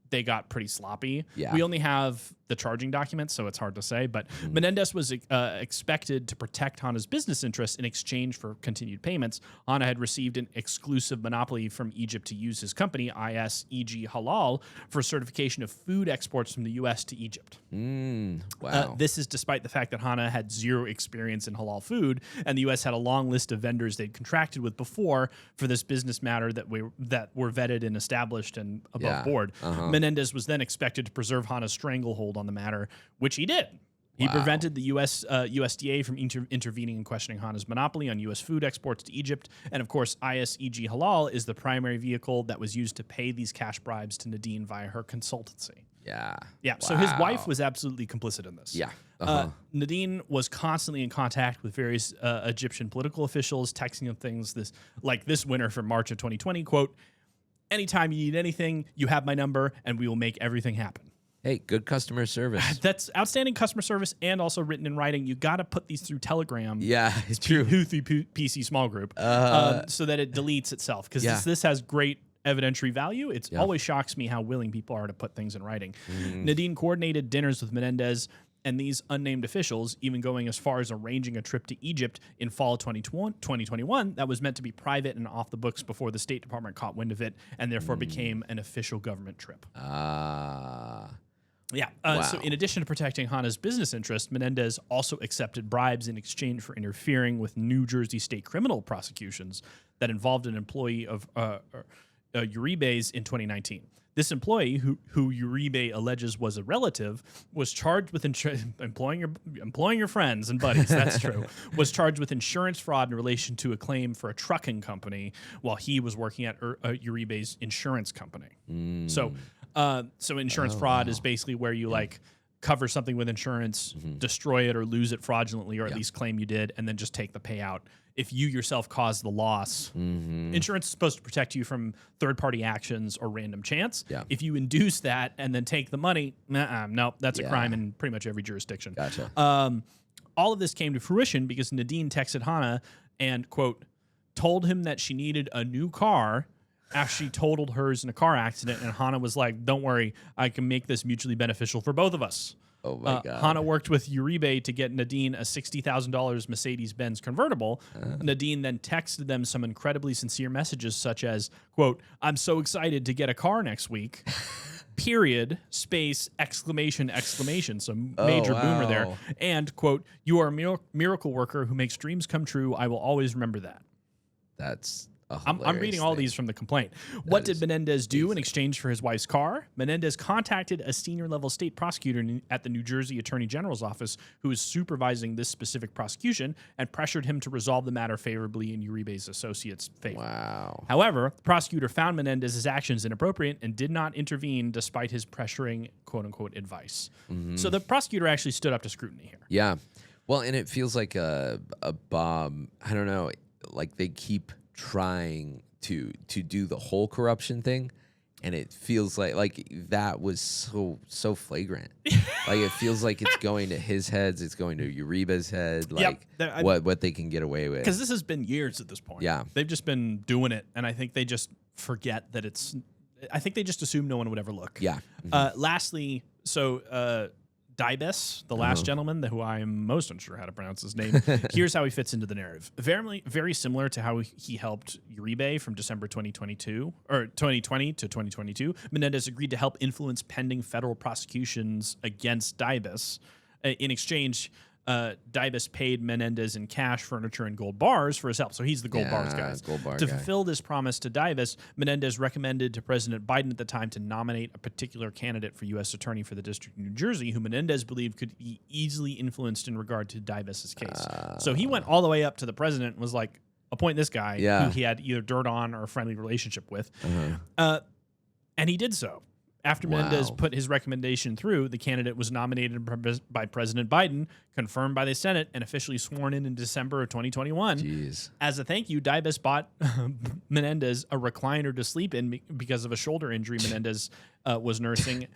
S2: they got pretty sloppy. Yeah. We only have the charging documents, so it's hard to say. But Menendez was expected to protect Hana's business interests in exchange for continued payments. Hana had received an exclusive monopoly from Egypt to use his company, ISEG Halal, for certification of food exports from the U.S. to Egypt. Wow. This is despite the fact that Hana had zero experience in halal food, and the U.S. had a long list of vendors they'd contracted with before for this business matter that were vetted and established and above board. Menendez was then expected to preserve Hana's stranglehold on the matter, which he did. He prevented the USDA from intervening and questioning Hana's monopoly on U.S. food exports to Egypt. And of course, ISEG Halal is the primary vehicle that was used to pay these cash bribes to Nadine via her consultancy.
S1: Yeah.
S2: Yeah. So his wife was absolutely complicit in this.
S1: Yeah.
S2: Nadine was constantly in contact with various Egyptian political officials, texting them things this winter from March of 2020, quote, "Anytime you need anything, you have my number and we will make everything happen."
S1: Hey, good customer service.
S2: That's outstanding customer service and also written in writing. You got to put these through Telegram.
S1: Yeah, it's true.
S2: Houthi PC small group so that it deletes itself. Because this has great evidentiary value. It always shocks me how willing people are to put things in writing. Nadine coordinated dinners with Menendez and these unnamed officials, even going as far as arranging a trip to Egypt in fall 2021 that was meant to be private and off the books before the State Department caught wind of it and therefore became an official government trip. Yeah. So in addition to protecting Hana's business interest, Menendez also accepted bribes in exchange for interfering with New Jersey state criminal prosecutions that involved an employee of Uribe's in 2019. This employee, who Uribe alleges was a relative, was charged with employing your friends and buddies. That's true. Was charged with insurance fraud in relation to a claim for a trucking company while he was working at Uribe's insurance company. So insurance fraud is basically where you cover something with insurance, destroy it or lose it fraudulently, or at least claim you did, and then just take the payout. If you yourself caused the loss, insurance is supposed to protect you from third-party actions or random chance. Yeah. If you induce that and then take the money, no, that's a crime in pretty much every jurisdiction.
S1: Gotcha.
S2: All of this came to fruition because Nadine texted Hana and, quote, told him that she needed a new car after she totaled hers in a car accident, and Hana was like, "Don't worry, I can make this mutually beneficial for both of us."
S1: Oh my God.
S2: Hana worked with Uribe to get Nadine a $60,000 Mercedes-Benz convertible. Nadine then texted them some incredibly sincere messages such as, quote, "I'm so excited to get a car next week." Period, space, exclamation, exclamation. So major boomer there. And, quote, "You are a miracle worker who makes dreams come true. I will always remember that."
S1: That's
S2: I'm reading all these from the complaint. What did Menendez do in exchange for his wife's car? Menendez contacted a senior-level state prosecutor at the New Jersey Attorney General's office who was supervising this specific prosecution and pressured him to resolve the matter favorably in Uribe's associates' favor.
S1: Wow.
S2: However, the prosecutor found Menendez's actions inappropriate and did not intervene despite his pressuring, quote-unquote, advice. So the prosecutor actually stood up to scrutiny here.
S1: Yeah. Well, and it feels like a Bob, I don't know, like they keep trying to do the whole corruption thing, and it feels like that was so flagrant. Like it feels like it's going to his head, it's going to Uribe's head, like what they can get away with.
S2: Because this has been years at this point.
S1: Yeah,
S2: they've just been doing it, and I think they just forget that I think they just assume no one would ever look.
S1: Yeah.
S2: Lastly, so Dibes, the last gentleman, who I am most unsure how to pronounce his name, here's how he fits into the narrative. Very similar to how he helped Uribe from December 2020 to 2022. Menendez agreed to help influence pending federal prosecutions against Dibes. In exchange, Dibes paid Menendez in cash, furniture, and gold bars for his help. So he's the gold bars guy. To fulfill this promise to Dibes, Menendez recommended to President Biden at the time to nominate a particular candidate for U.S. Attorney for the District of New Jersey, who Menendez believed could be easily influenced in regard to Dibes' case. So he went all the way up to the president and was like, appoint this guy who he had either dirt on or a friendly relationship with. And he did so. After Menendez put his recommendation through, the candidate was nominated by President Biden, confirmed by the Senate, and officially sworn in December of 2021.
S1: Jeez.
S2: As a thank you, Dibes bought Menendez a recliner to sleep in because of a shoulder injury Menendez was nursing,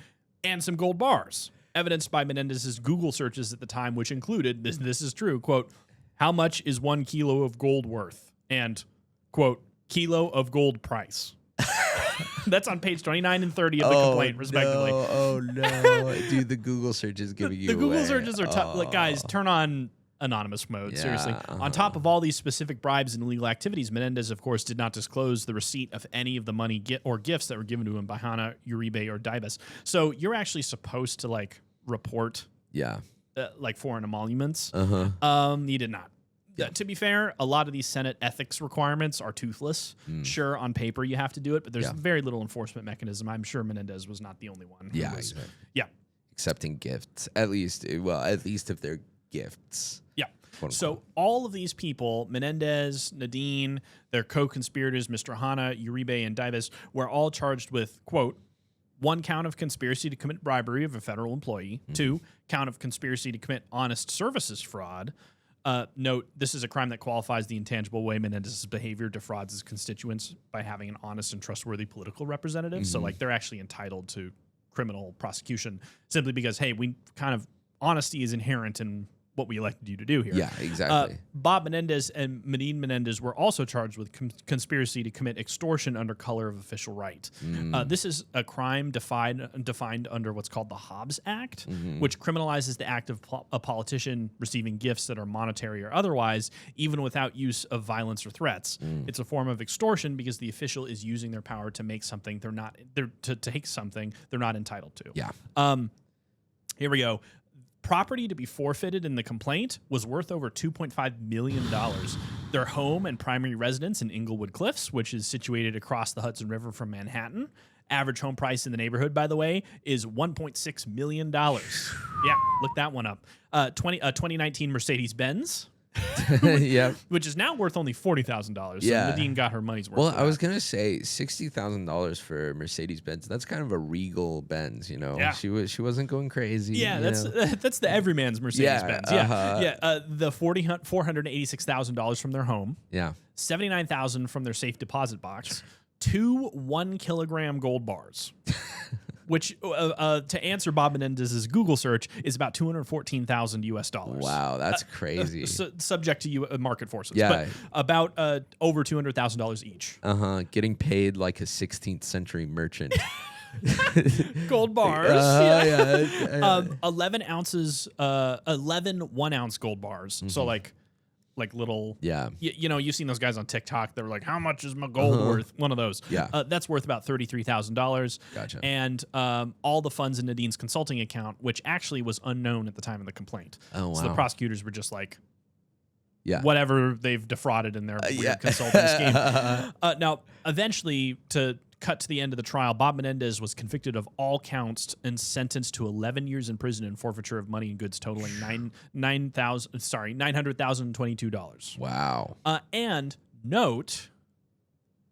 S2: and some gold bars, evidenced by Menendez's Google searches at the time, which included, this is true, quote, "How much is 1 kilo of gold worth?" And, quote, "Kilo of gold price." That's on page 29 and 30 of the complaint, respectively.
S1: Oh, no. Dude, the Google search is giving you
S2: The Google
S1: away.
S2: searches are tough. Like, guys, turn on anonymous mode, seriously. On top of all these specific bribes and illegal activities, Menendez, of course, did not disclose the receipt of any of the money or gifts that were given to him by Hana, Uribe, or Dibes. So you're actually supposed to, report foreign emoluments. You did not. To be fair, a lot of these Senate ethics requirements are toothless. Sure, on paper you have to do it, but there's very little enforcement mechanism. I'm sure Menendez was not the only one.
S1: accepting gifts, at least if they're gifts.
S2: Yeah.
S1: Quote,
S2: so all of these people, Menendez, Nadine, their co-conspirators, Mr. Hanna, Uribe, and Davis, were all charged with, quote, 1 count of conspiracy to commit bribery of a federal employee, 2 count of conspiracy to commit honest services fraud. Note, this is a crime that qualifies the intangible way Menendez's behavior defrauds his constituents by having an honest and trustworthy political representative. So, like, they're actually entitled to criminal prosecution simply because, hey, honesty is inherent in what we elected you to do here.
S1: Yeah, exactly.
S2: Bob Menendez and Nadine Menendez were also charged with conspiracy to commit extortion under color of official right. This is a crime defined under what's called the Hobbs Act, which criminalizes the act of a politician receiving gifts that are monetary or otherwise, even without use of violence or threats. It's a form of extortion because the official is using their power to make something to take something they're not entitled to.
S1: Yeah.
S2: Here we go. Property to be forfeited in the complaint was worth over $2.5 million. Their home and primary residence in Inglewood Cliffs, which is situated across the Hudson River from Manhattan. Average home price in the neighborhood, by the way, is $1.6 million. Yeah, look that one up. 2019 Mercedes-Benz.
S1: Yeah,
S2: which is now worth only $40,000. So
S1: Yeah.
S2: Nadine got her money's worth.
S1: Well, I was gonna say $60,000 for Mercedes Benz. That's kind of a regal Benz, you know.
S2: Yeah.
S1: She wasn't going crazy.
S2: Yeah,
S1: you
S2: that's
S1: know?
S2: that's the everyman's Mercedes Benz.
S1: Yeah,
S2: The $486,000 from their home,
S1: Yeah.
S2: $79,000 from their safe deposit box, 2 1-kilogram gold bars, which to answer Bob Menendez's Google search is about $214,000 US.
S1: Wow, that's crazy.
S2: Subject to market forces.
S1: Yeah.
S2: But about over $200,000 each.
S1: Getting paid like a 16th century merchant.
S2: Gold bars. 11 ounces, 11 1-ounce gold bars. So like little, you know, you've seen those guys on TikTok. They're like, how much is my gold worth? One of those.
S1: Yeah.
S2: That's worth about $33,000.
S1: Gotcha.
S2: And all the funds in Nadine's consulting account, which actually was unknown at the time of the complaint.
S1: Oh, wow.
S2: So the prosecutors were just like,
S1: Yeah.
S2: whatever they've defrauded in their weird consulting scheme. Now, eventually, to cut to the end of the trial, Bob Menendez was convicted of all counts and sentenced to 11 years in prison and forfeiture of money and goods totaling $900,022.
S1: Wow.
S2: And note,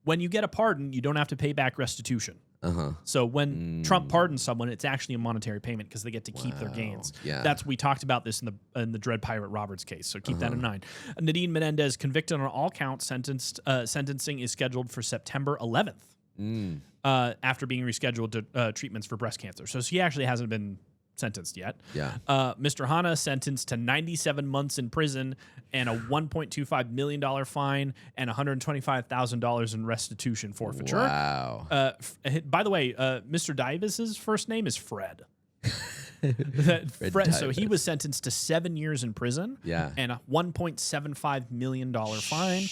S2: when you get a pardon, you don't have to pay back restitution. So when Trump pardons someone, it's actually a monetary payment because they get to keep their gains.
S1: Yeah.
S2: We talked about this in the Dread Pirate Roberts case, so keep that in mind. Nadine Menendez, convicted on all counts, sentencing is scheduled for September 11th. After being rescheduled to treatments for breast cancer. So he actually hasn't been sentenced yet.
S1: Yeah.
S2: Mr. Hanna sentenced to 97 months in prison and a $1.25 million fine and $125,000 in restitution forfeiture.
S1: Wow.
S2: By the way, Mr. Davis's first name is Fred. So he was sentenced to 7 years in prison and a $1.75 million fine.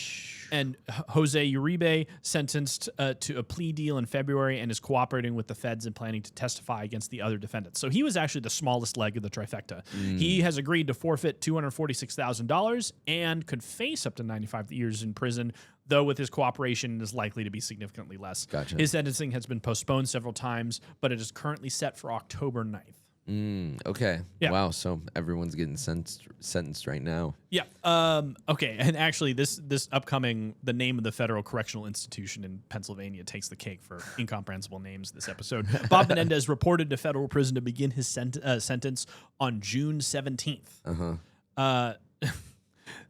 S2: And Jose Uribe sentenced to a plea deal in February and is cooperating with the feds and planning to testify against the other defendants. So he was actually the smallest leg of the trifecta. He has agreed to forfeit $246,000 and could face up to 95 years in prison, though with his cooperation is likely to be significantly less.
S1: Gotcha.
S2: His sentencing has been postponed several times, but it is currently set for October 9th.
S1: Okay.
S2: Yeah.
S1: Wow. So everyone's getting sentenced right now.
S2: Yeah. Okay. And actually, this upcoming, the name of the federal correctional institution in Pennsylvania takes the cake for incomprehensible names this episode. Bob Menendez reported to federal prison to begin his sentence on June 17th.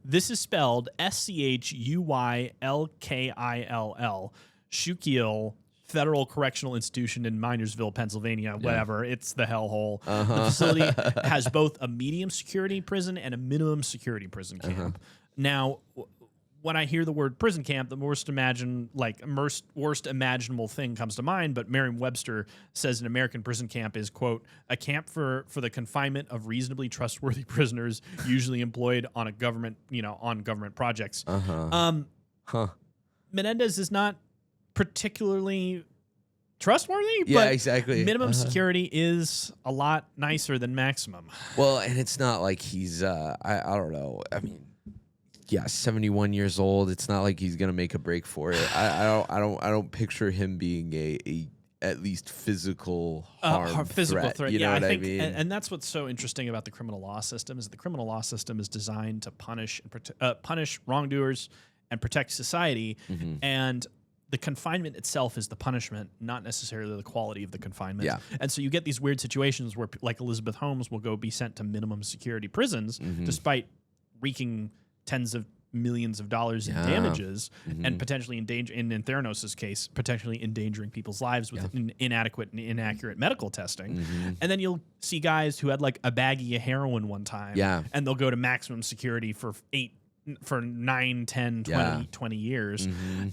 S2: This is spelled SCHUYLKILL, Schuylkill Federal Correctional Institution in Minersville, Pennsylvania, whatever. It's the hellhole. The facility has both a medium security prison and a minimum security prison camp. Now, when I hear the word prison camp, the worst imaginable thing comes to mind, but Merriam-Webster says an American prison camp is, quote, a camp for the confinement of reasonably trustworthy prisoners, usually employed on government projects. Menendez is not particularly trustworthy, but
S1: exactly.
S2: Minimum security is a lot nicer than maximum.
S1: Well, and it's not like he's I don't know. I mean, 71 years old. It's not like he's gonna make a break for it. I don't picture him being at least physical harm,
S2: physical threat.
S1: You know what I mean?
S2: And that's what's so interesting about the criminal law system is the criminal law system is designed to punish wrongdoers and protect society. And the confinement itself is the punishment, not necessarily the quality of the confinement.
S1: Yeah.
S2: And so you get these weird situations where, like Elizabeth Holmes will go be sent to minimum security prisons despite wreaking tens of millions of dollars in damages and potentially in Theranos' case, potentially endangering people's lives with inadequate and inaccurate medical testing. And then you'll see guys who had like a baggie of heroin one time and they'll go to maximum security for 9, 10, 20 years.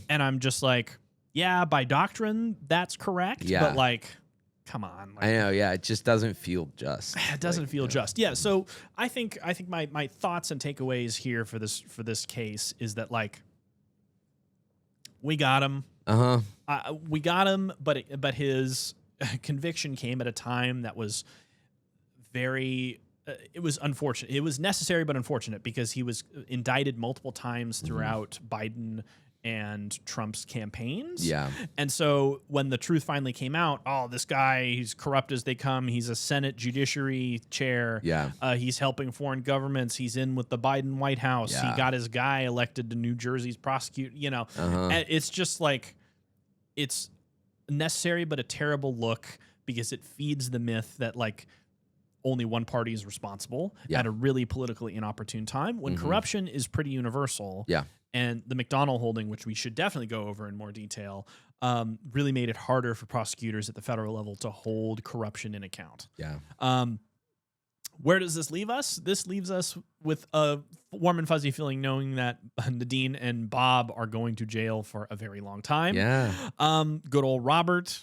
S2: And I'm just like, yeah, by doctrine, that's correct. But like, come on. Like,
S1: I know, it just doesn't feel just.
S2: It doesn't feel just. Yeah. So I think my thoughts and takeaways here for this case is that like we got him. We got him, but his conviction came at a time that was very it was unfortunate. It was necessary but unfortunate because he was indicted multiple times throughout Biden and Trump's campaigns. And so when the truth finally came out, this guy, he's corrupt as they come. He's a Senate Judiciary chair. He's helping foreign governments. He's in with the Biden White House. He got his guy elected to New Jersey's prosecute, And it's just like, it's necessary but a terrible look because it feeds the myth that like only one party is responsible at a really politically inopportune time when corruption is pretty universal. And the McDonnell holding, which we should definitely go over in more detail, really made it harder for prosecutors at the federal level to hold corruption in account. Where does this leave us? This leaves us with a warm and fuzzy feeling knowing that Nadine and Bob are going to jail for a very long time. Good old Robert.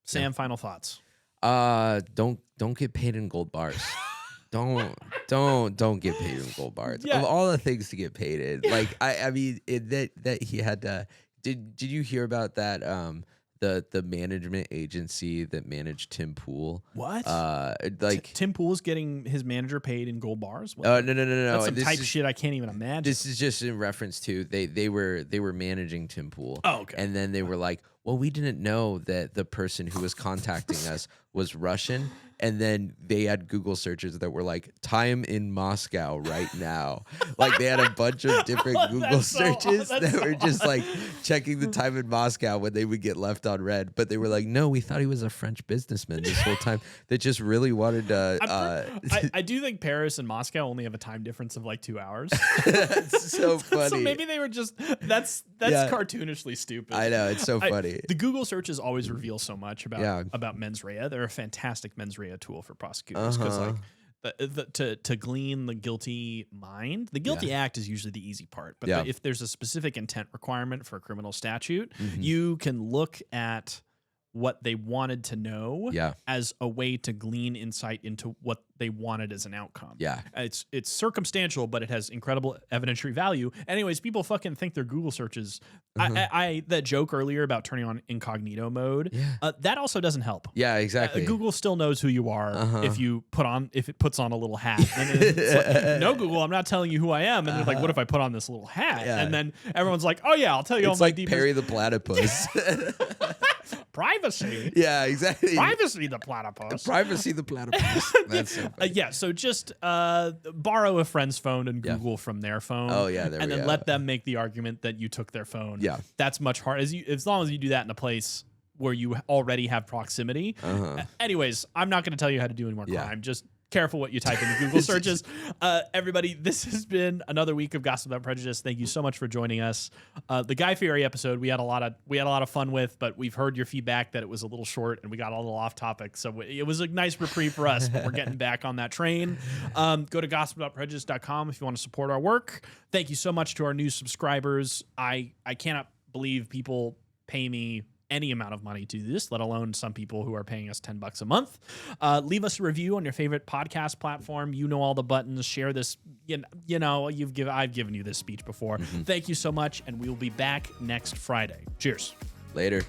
S2: Sam, final thoughts.
S1: Don't get paid in gold bars. don't get paid in gold bars. Of all the things to get paid in, like I mean that he had to. Did you hear about that? The management agency that managed Tim Pool.
S2: What?
S1: Like
S2: Tim Pool's getting his manager paid in gold bars?
S1: No.
S2: That's some type shit I can't even imagine.
S1: This is just in reference to they were managing Tim Pool.
S2: Oh, okay.
S1: And then they were like, well, we didn't know that the person who was contacting us was Russian. And then they had Google searches that were like time in Moscow right now. Like they had a bunch of different Google searches that were just like checking the time in Moscow when they would get left on red. But they were like, no, we thought he was a French businessman this whole time that just really wanted to.
S2: I do think Paris and Moscow only have a time difference of like 2 hours.
S1: That's so funny.
S2: So maybe they were just that's cartoonishly stupid.
S1: I know, it's so funny.
S2: The Google searches always reveal so much about mens rea. They're a fantastic mens rea tool for prosecutors because like to glean the guilty mind, the guilty act is usually the easy part, but if there's a specific intent requirement for a criminal statute, you can look at what they wanted to know as a way to glean insight into what they wanted as an outcome. It's circumstantial, but it has incredible evidentiary value. Anyways, people fucking think their Google searches. I that joke earlier about turning on incognito mode, that also doesn't help.
S1: Exactly.
S2: Google still knows who you are if it puts on a little hat. And it's like, no, Google, I'm not telling you who I am. And they're like, what if I put on this little hat? And then everyone's like, oh yeah, I'll tell you all my deepest.
S1: Perry the Platypus.
S2: Privacy.
S1: Yeah, exactly.
S2: Privacy the platypus.
S1: Privacy the platypus. That's so funny.
S2: So just borrow a friend's phone and Google from their phone.
S1: Oh yeah,
S2: and then let them make the argument that you took their phone. That's much harder. As long as you do that in a place where you already have proximity. Anyways, I'm not going to tell you how to do any more crime. Just careful what you type in the Google searches. Everybody, this has been another week of Gossip About Prejudice. Thank you so much for joining us. The Guy Fieri episode we had a lot of fun with, but we've heard your feedback that it was a little short and we got a little off topic. So it was a nice reprieve for us, but we're getting back on that train. Go to gossipaboutprejudice.com if you want to support our work. Thank you so much to our new subscribers. I cannot believe people pay me any amount of money to do this, let alone some people who are paying us $10 a month. Leave us a review on your favorite podcast platform. You know all the buttons. Share this. You know I've given you this speech before. Thank you so much, and we will be back next Friday. Cheers.
S1: Later.